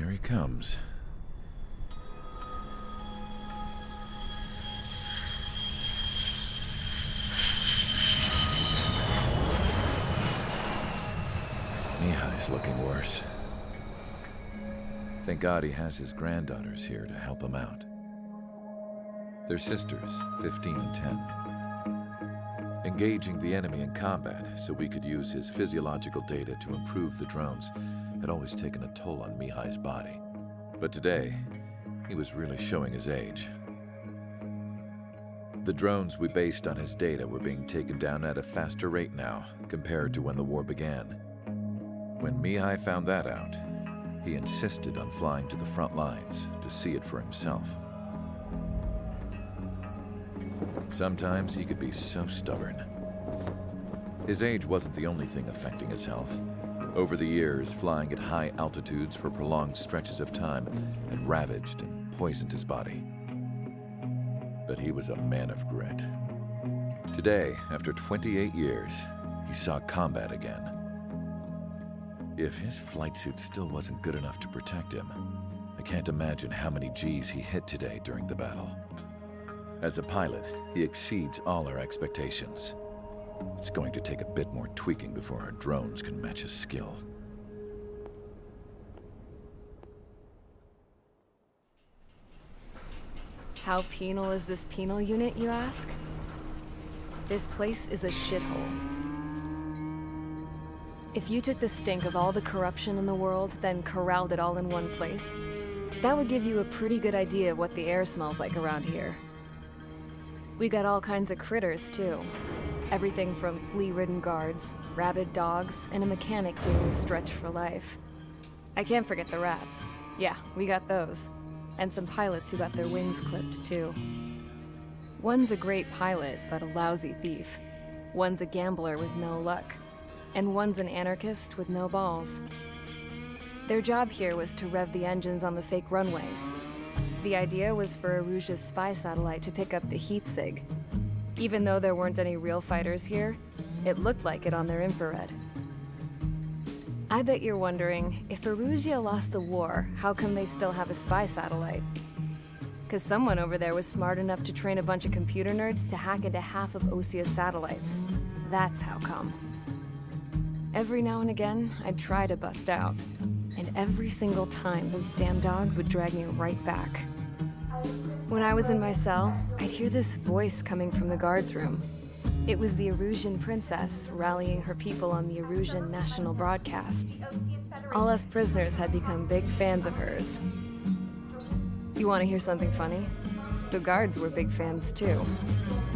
Here he comes. Mihai's looking worse. Thank God he has his granddaughters here to help him out. They're sisters, 15 and 10. Engaging the enemy in combat so we could use his physiological data to improve the drones had always taken a toll on Mihai's body. But today, he was really showing his age. The drones we based on his data were being taken down at a faster rate now compared to when the war began. When Mihai found that out, he insisted on flying to the front lines to see it for himself. Sometimes he could be so stubborn. His age wasn't the only thing affecting his health. Over the years, flying at high altitudes for prolonged stretches of time had ravaged and poisoned his body. But he was a man of grit. Today, after 28 years, he saw combat again. If his flight suit still wasn't good enough to protect him, I can't imagine how many Gs he hit today during the battle. As a pilot, he exceeds all our expectations. It's going to take a bit more tweaking before our drones can match his skill. How penal is this penal unit, you ask? This place is a shithole. If you took the stink of all the corruption in the world, then corralled it all in one place, that would give you a pretty good idea of what the air smells like around here. We got all kinds of critters, too. Everything from flea-ridden guards, rabid dogs, and a mechanic doing stretch for life. I can't forget the rats. Yeah, we got those. And some pilots who got their wings clipped, too. One's a great pilot, but a lousy thief. One's a gambler with no luck. And one's an anarchist with no balls. Their job here was to rev the engines on the fake runways. The idea was for Erusia's spy satellite to pick up the heat sig. Even though there weren't any real fighters here, it looked like it on their infrared. I bet you're wondering, if Erusia lost the war, how come they still have a spy satellite? 'Cause someone over there was smart enough to train a bunch of computer nerds to hack into half of Osia's satellites. That's how come. Every now and again, I'd try to bust out. And every single time, those damn dogs would drag me right back. When I was in my cell, I'd hear this voice coming from the guards room. It was the Erusian princess rallying her people on the Erusian national broadcast. All us prisoners had become big fans of hers. You want to hear something funny? The guards were big fans too.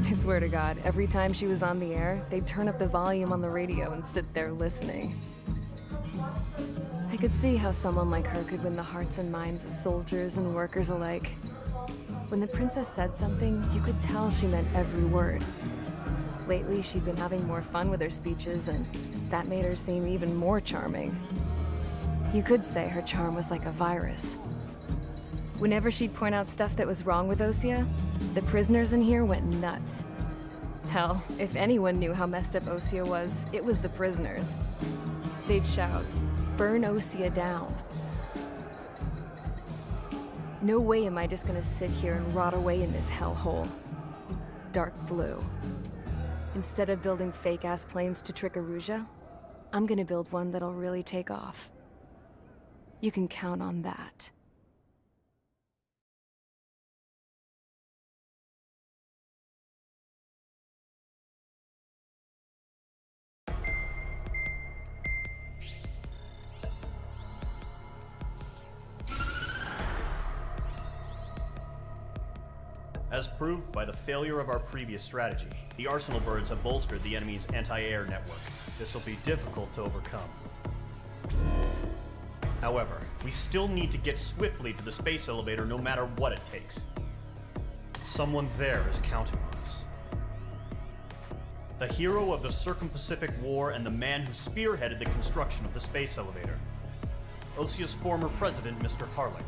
I swear to God, every time she was on the air, they'd turn up the volume on the radio and sit there listening. I could see how someone like her could win the hearts and minds of soldiers and workers alike. When the princess said something, you could tell she meant every word. Lately, she'd been having more fun with her speeches, and that made her seem even more charming. You could say her charm was like a virus. Whenever she'd point out stuff that was wrong with Osia, the prisoners in here went nuts. Hell, if anyone knew how messed up Osia was, it was the prisoners. They'd shout, "Burn Osia down." No way am I just gonna sit here and rot away in this hellhole. Dark blue. Instead of building fake-ass planes to trick Erusia, I'm gonna build one that'll really take off. You can count on that. As proved by the failure of our previous strategy, the Arsenal birds have bolstered the enemy's anti-air network. This will be difficult to overcome. However, we still need to get swiftly to the space elevator no matter what it takes. Someone there is counting on us. The hero of the Circum-Pacific War and the man who spearheaded the construction of the space elevator. Osia's former president, Mr. Harling.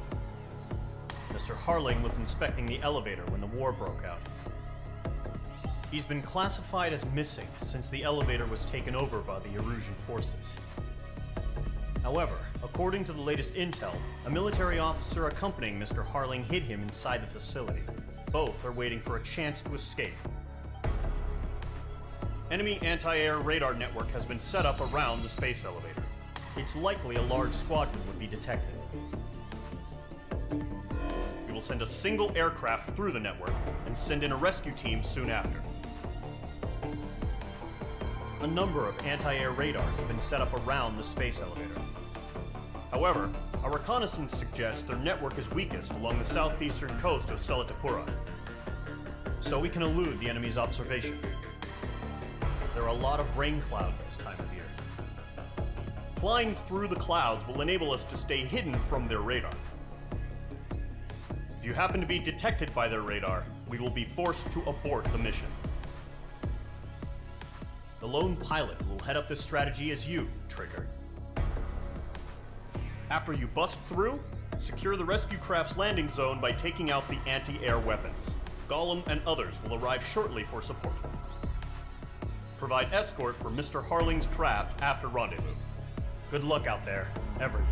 Mr. Harling was inspecting the elevator when the war broke out. He's been classified as missing since the elevator was taken over by the Erusian forces. However, according to the latest intel, a military officer accompanying Mr. Harling hid him inside the facility. Both are waiting for a chance to escape. Enemy anti-air radar network has been set up around the space elevator. It's likely a large squadron would be detected. We will send a single aircraft through the network and send in a rescue team soon after. A number of anti-air radars have been set up around the space elevator. However, our reconnaissance suggests their network is weakest along the southeastern coast of Selatapura, so we can elude the enemy's observation. There are a lot of rain clouds this time of year. Flying through the clouds will enable us to stay hidden from their radar. If you happen to be detected by their radar, we will be forced to abort the mission. The lone pilot who will head up this strategy is you, Trigger. After you bust through, secure the rescue craft's landing zone by taking out the anti-air weapons. Gollum and others will arrive shortly for support. Provide escort for Mr. Harling's craft after rendezvous. Good luck out there, everyone.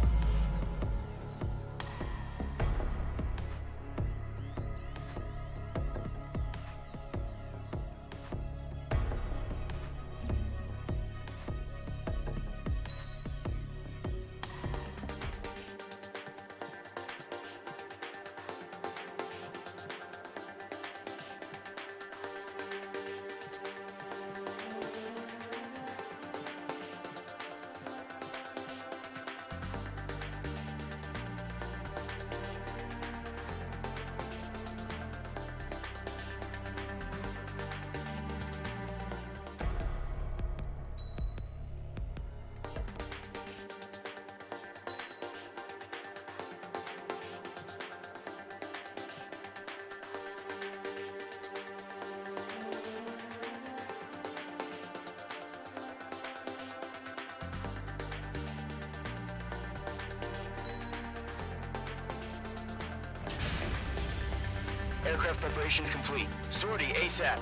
Aircraft preparations complete. Sortie ASAP.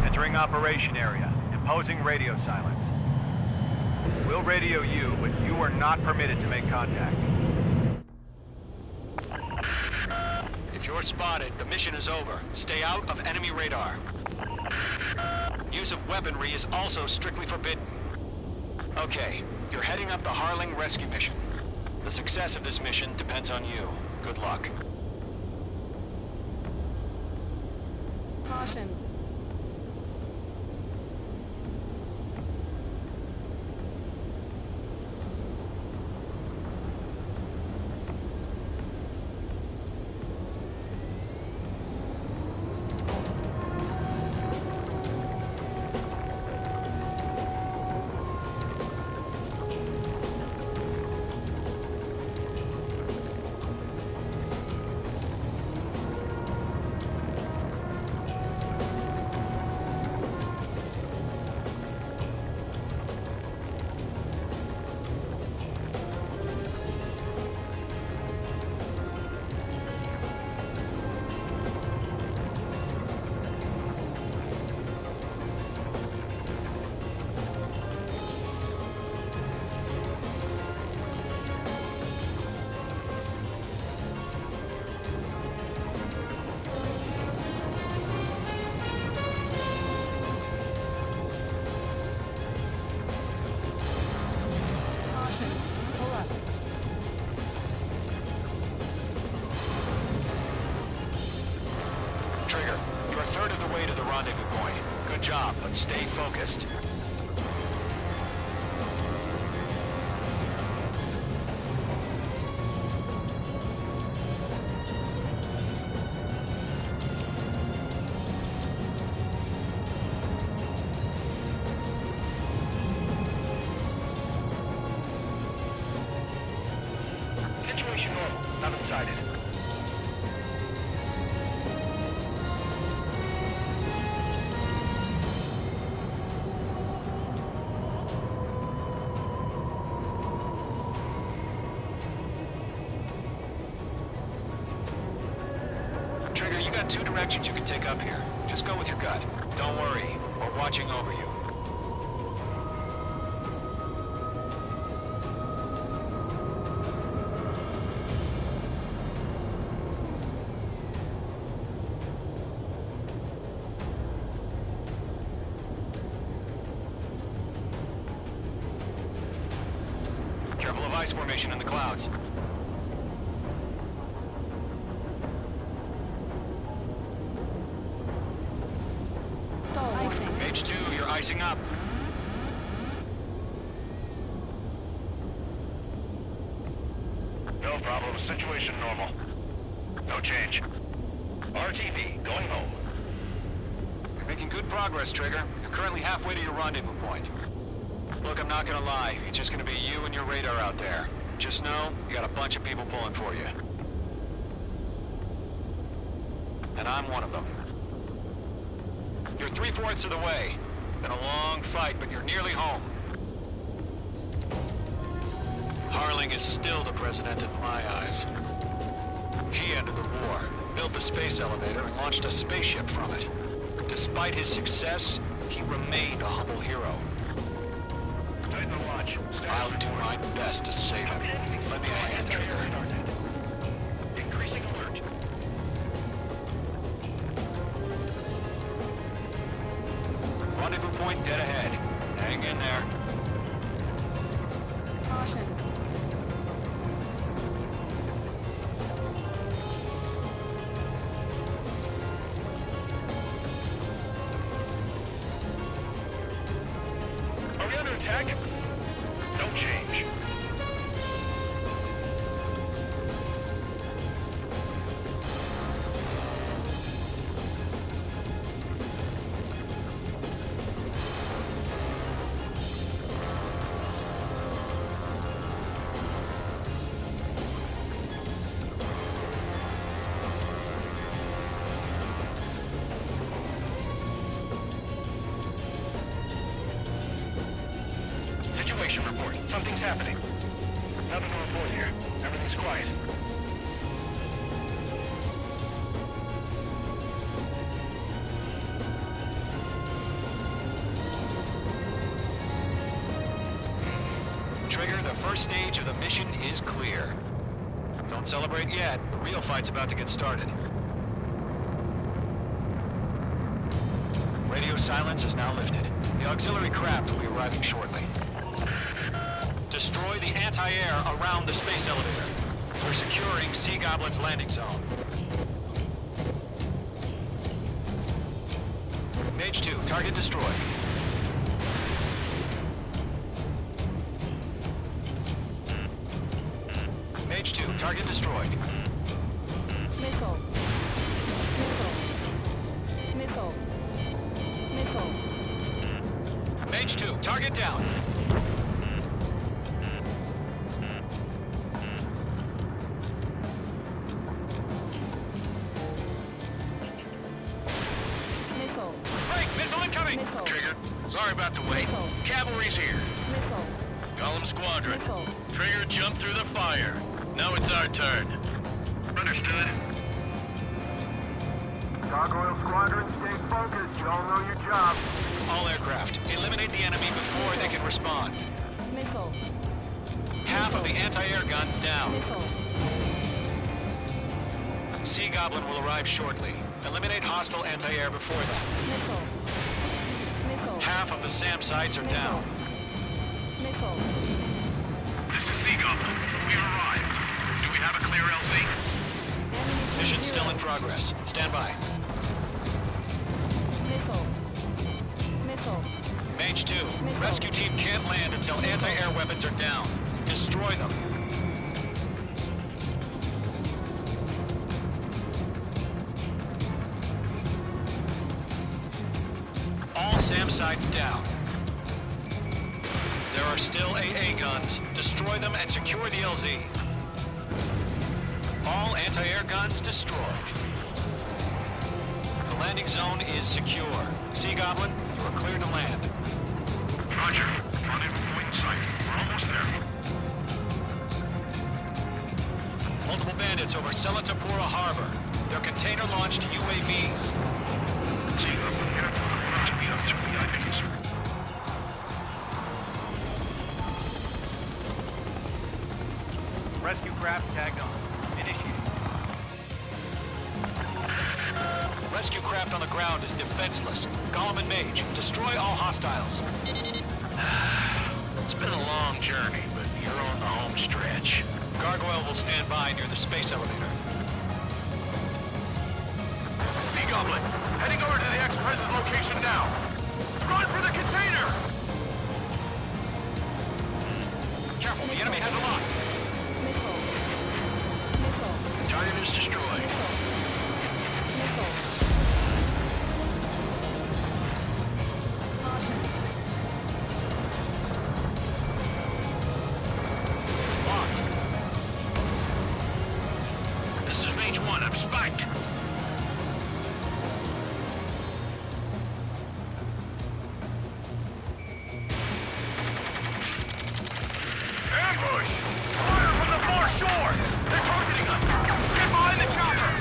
Entering operation area. Imposing radio silence. We'll radio you, but you are not permitted to make contact. If you're spotted, the mission is over. Stay out of enemy radar. Use of weaponry is also strictly forbidden. Okay, you're heading up the Harling rescue mission. The success of this mission depends on you. Good luck. Caution. Trigger, you're a third of the way to the rendezvous point. Good job, but stay focused. Situation normal. Haven't sighted. Trigger, you got two directions you can take up here. Just go with your gut. Don't worry, we're watching over you. Careful of ice formation in the clouds. Mage 2, you're icing up. No problem. Situation normal. No change. RTV, going home. You're making good progress, Trigger. You're currently halfway to your rendezvous point. Look, I'm not gonna lie. It's just gonna be you and your radar out there. Just know, you got a bunch of people pulling for you. And I'm one of them. You're 3/4 of the way. Been a long fight, but you're nearly home. Harling is still the president in my eyes. He ended the war, built the space elevator, and launched a spaceship from it. Despite his success, he remained a humble hero. Tighten the watch. I'll do my best to save him. Lend me a hand, Trigger. Increasing alert. Rendezvous point dead ahead. Hang in there. Caution. Are we under attack? Don't change. Situation report. Something's happening. Nothing to report here. Everything's quiet. Trigger, the first stage of the mission is clear. Don't celebrate yet. The real fight's about to get started. Radio silence is now lifted. The auxiliary craft will be arriving shortly. Destroy the anti-air around the space elevator. We're securing Sea Goblin's landing zone. Mage 2, target destroyed. Mage 2, target destroyed. Missile. Missile. Missile. Missile. Mage 2, target down. Missile. Break, missile incoming! Missile. Trigger, sorry about the wait. Missile. Cavalry's here. Missile. Column Squadron. Missile. Trigger jumped through the fire. Now it's our turn. Understood. Gargoyle Squadron, stay focused. Y'all know your job. All aircraft, eliminate the enemy before they can respond. Missile. Half of the anti-air guns down. Missile. Sea Goblin will arrive shortly. Eliminate hostile anti-air before that. Missile. Missile. Half of the SAM sites are down. Missile. This is Sea Goblin. We arrived. Do we have a clear LZ? Enemy Mission still in 0. progress. Stand by. Missile. Missile. Mage 2, rescue team can't land until anti-air weapons are down. Destroy them. All SAM sites down. There are still AA guns. Destroy them and secure the LZ. Anti-air guns destroyed. The landing zone is secure. Sea Goblin, you are cleared to land. Roger. Rendezvous point in sight. We're almost there. Multiple bandits over Selatapura Harbor. They're container-launched UAVs. See, get up to the speed up to VIPs. Rescue craft tagged on. Initiating. Rescue craft on the ground is defenseless. Gollum and Mage, destroy all hostiles. It's been a long journey, but you're on the home stretch. Gargoyle will stand by near the space elevator. Sea Goblin, heading over to the Express's location now. Run for the container! Careful, the enemy has a lock. Missile. Missile. Target is destroyed. Missile. Locked. This is Mage 1. I'm spiked. Ambush! Fire from the far shore! They're targeting us! Get behind the chopper!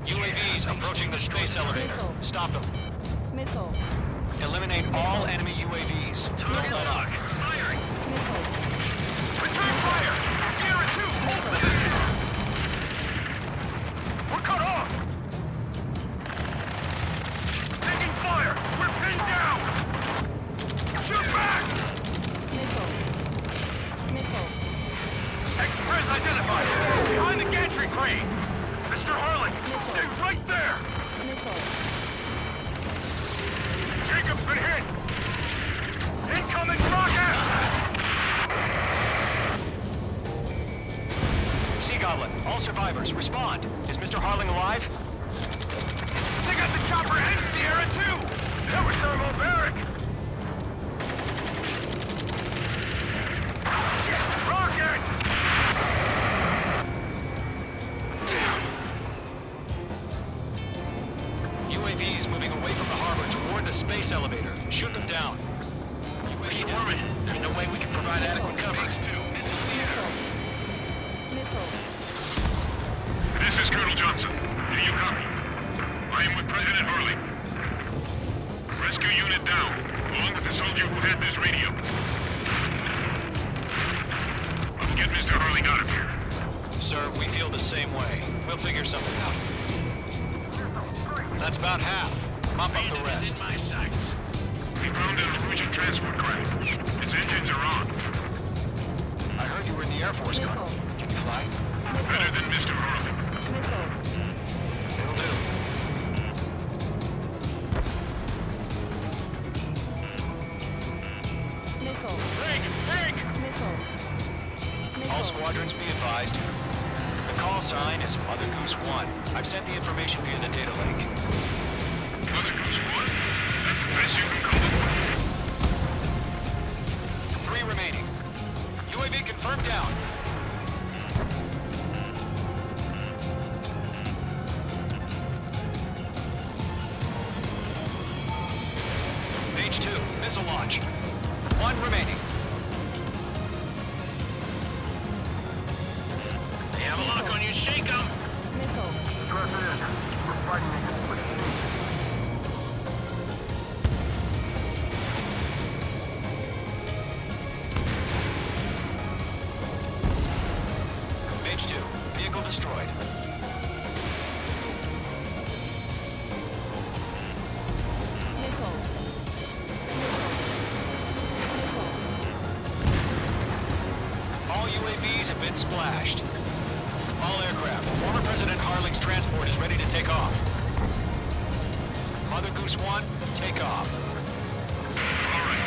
UAVs approaching the space elevator. Stop them. Missile. Eliminate all enemy UAVs. Don't let up. Firing. Missile. Return fire! Sierra 2, hold position! We're cut off! Taking fire! We're pinned down! Shoot back! Missile. Missile. Express identified! Behind the gantry crane! Mr. Harlan, stay right there! Missile. Jacob's been hit! Incoming rocket! Sea Goblin, all survivors, respond. Is Mr. Harling alive? They got the chopper and Sierra too! That was thermobaric! Rocket! UAVs moving away from the harbor toward the space elevator. Shoot them down. We're swarming. There's no way we can provide adequate cover. Missile. Missile. This is Colonel Johnson. Do you copy? I am with President Harley. Rescue unit down, along with the soldier who had this radio. Let's get Mr. Harley out of here. Sir, we feel the same way. We'll figure something out. That's about half. Mop up the rest. My sights. We found an Norwegian transport craft. Its engines are on. I heard you were in the Air Force, Colonel. Can you fly? Better than Mr. Harley. Missile. It'll do. Missile. Missile. All squadrons be advised. The call sign is Mother Goose 1. I've sent the information via the data link. Mother Goose 1? That's the best you can come up with. 3 remaining. UAV confirmed down. Mage 2, missile launch. 1 remaining. They have a lock on you. Shake them. Missile. President, we're fighting against the Mage 2, vehicle destroyed. Missile. All UAVs have been splashed. All aircraft, former President Harling's transport is ready to take off. Mother Goose 1, take off. All right.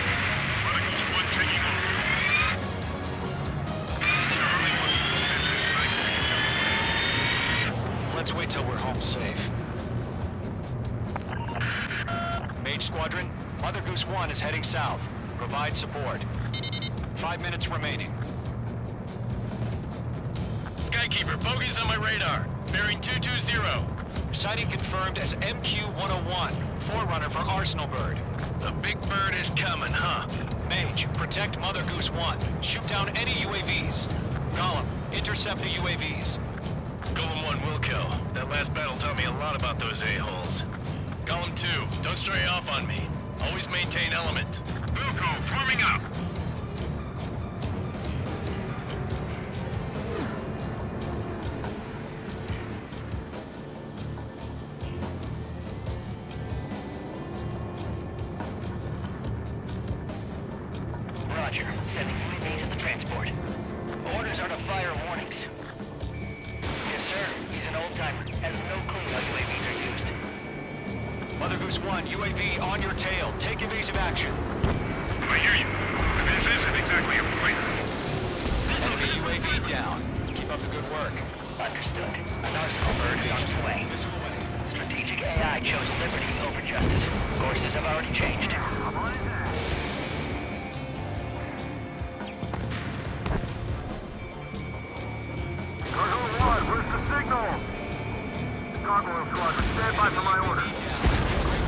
Mother Goose 1 taking off. Charlie 1. Let's wait till we're home safe. Mage Squadron, Mother Goose 1 is heading south. Provide support. 5 minutes remaining. Skykeeper, bogeys on my radar. Bearing 220. Sighting confirmed as MQ-101, forerunner for Arsenal Bird. The big bird is coming, huh? Mage, protect Mother Goose 1. Shoot down any UAVs. Gollum, intercept the UAVs. Golem 1 will kill. That last battle taught me a lot about those a-holes. Golem 2, don't stray off on me. Always maintain element. Wilco, forming up. Roger. Sending UAVs at the transport. Orders are to fire warnings. Yes, sir. He's an old-timer. Has no clue how UAVs are used. Mother Goose 1, UAV on your tail. Take evasive action. I hear you. This isn't exactly a fighter. Enemy UAV down. Keep up the good work. Understood. An Arsenal Bird is on its way. Missile away. Strategic AI chose liberty over justice. Courses have already changed. Gargoyle Squadron, stand by for my orders.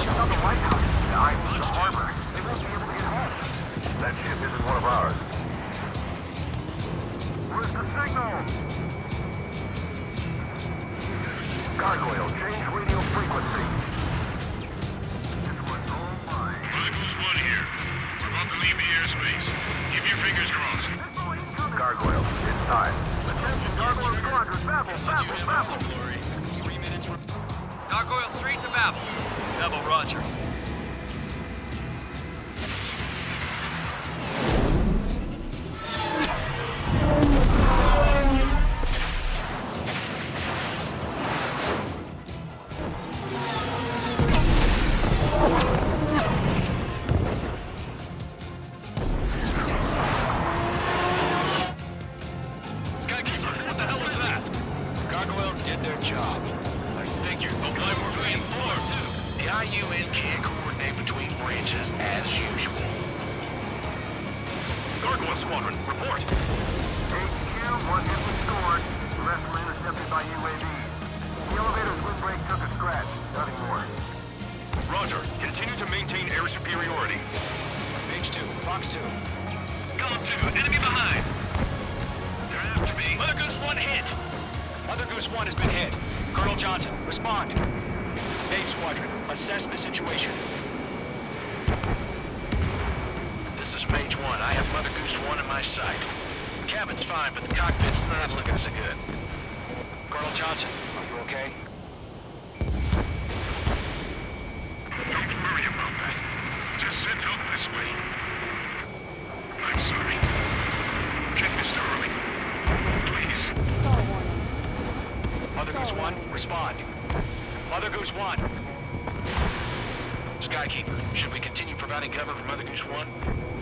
Now the White House is behind the harbor. They won't be able to get home. That ship isn't one of ours. Where's the signal? Gargoyle, change radio frequency. This one's all mine. Mother Goose 1 here. We're about to leave the airspace. Keep your fingers crossed. Gargoyle, it's time. Attention, Gargoyle Squadron, Babel. 3 minutes. Gargoyle 3 to Babel. Babel, roger. Skykeeper, what the hell was that? Gargoyle did their job. I figured, but why were we informed? The IUN can't coordinate between branches as usual. Gargoyle Squadron, report. HQ, one hit was scored. The rest were intercepted by UAV. The elevator's windbreak took a scratch. Nothing more. Roger. Continue to maintain air superiority. Mage 2, Fox 2. Golem 2, enemy behind. They're after me. Mother Goose 1 hit. Mother Goose 1 has been hit. Colonel Johnson, respond. Mage Squadron, assess the situation. This is Mage 1. I have Mother Goose 1 in my sight. The cabin's fine, but the cockpit's not looking so good. Colonel Johnson, are you okay? Don't worry about that. Just send help this way. I'm sorry. Get Mr. Early. Please. Call warning. Mother Goose 1, respond. Mother Goose 1. Skykeeper, should we continue providing cover for Mother Goose 1?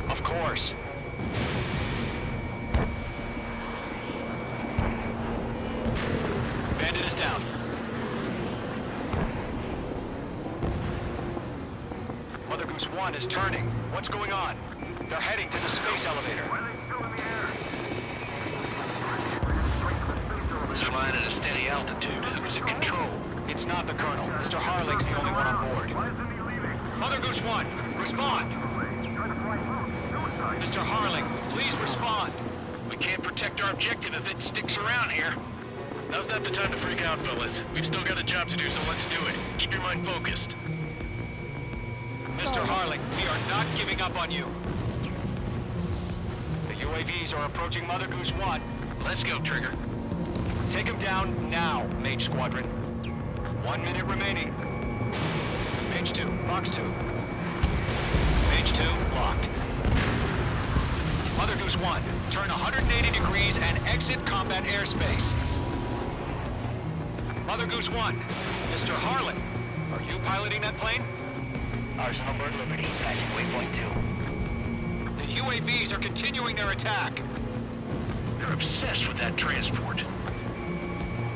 Of course. Bandit is down. Mother Goose 1 is turning. What's going on? They're heading to the space elevator. It's flying at a steady altitude. Who's in control? It's not the Colonel. Mr. Harling's the only one on board. Mother Goose 1, respond! Mr. Harling, please respond! We can't protect our objective if it sticks around here. Now's not the time to freak out, fellas. We've still got a job to do, so let's do it. Keep your mind focused. Mr. Harling, we are not giving up on you. The UAVs are approaching Mother Goose 1. Let's go, Trigger. Take him down now, Mage Squadron. 1 minute remaining. Mage 2, Fox 2. Mage 2, locked. Mother Goose 1, turn 180 degrees and exit combat airspace. Mother Goose 1, Mr. Harlan, are you piloting that plane? Arsenal Bird Liberty, passing waypoint 2. The UAVs are continuing their attack. They're obsessed with that transport.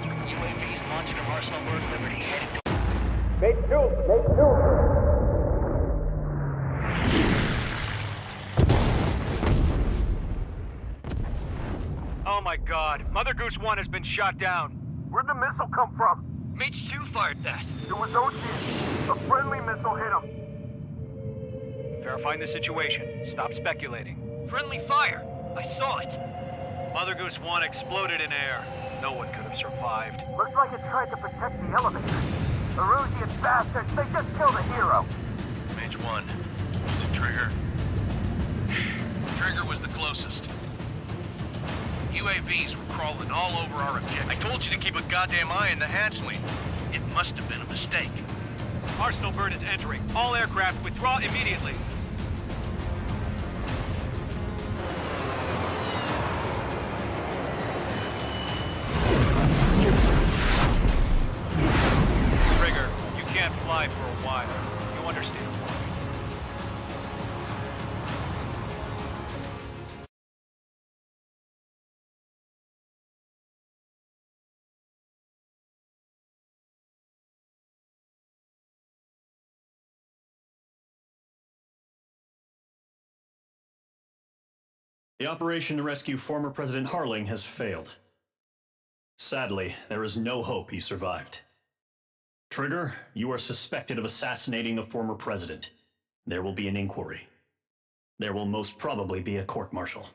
UAVs launched from Arsenal Bird Liberty, heading to... Oh my god, Mother Goose 1 has been shot down. Where'd the missile come from? Mage 2 fired that. It was Ocean. A friendly missile hit him. Verifying the situation. Stop speculating. Friendly fire. I saw it. Mother Goose 1 exploded in air. No one could have survived. Looks like it tried to protect the elevator. Erusian bastards, they just killed a hero. Mage 1. Was it Trigger? Trigger was the closest. UAVs were crawling all over our objective. I told you to keep a goddamn eye on the hatchling. It must have been a mistake. Arsenal bird is entering. All aircraft withdraw immediately. Trigger, you can't fly for a while. You understand? The operation to rescue former President Harling has failed. Sadly, there is no hope he survived. Trigger, you are suspected of assassinating the former president. There will be an inquiry. There will most probably be a court-martial.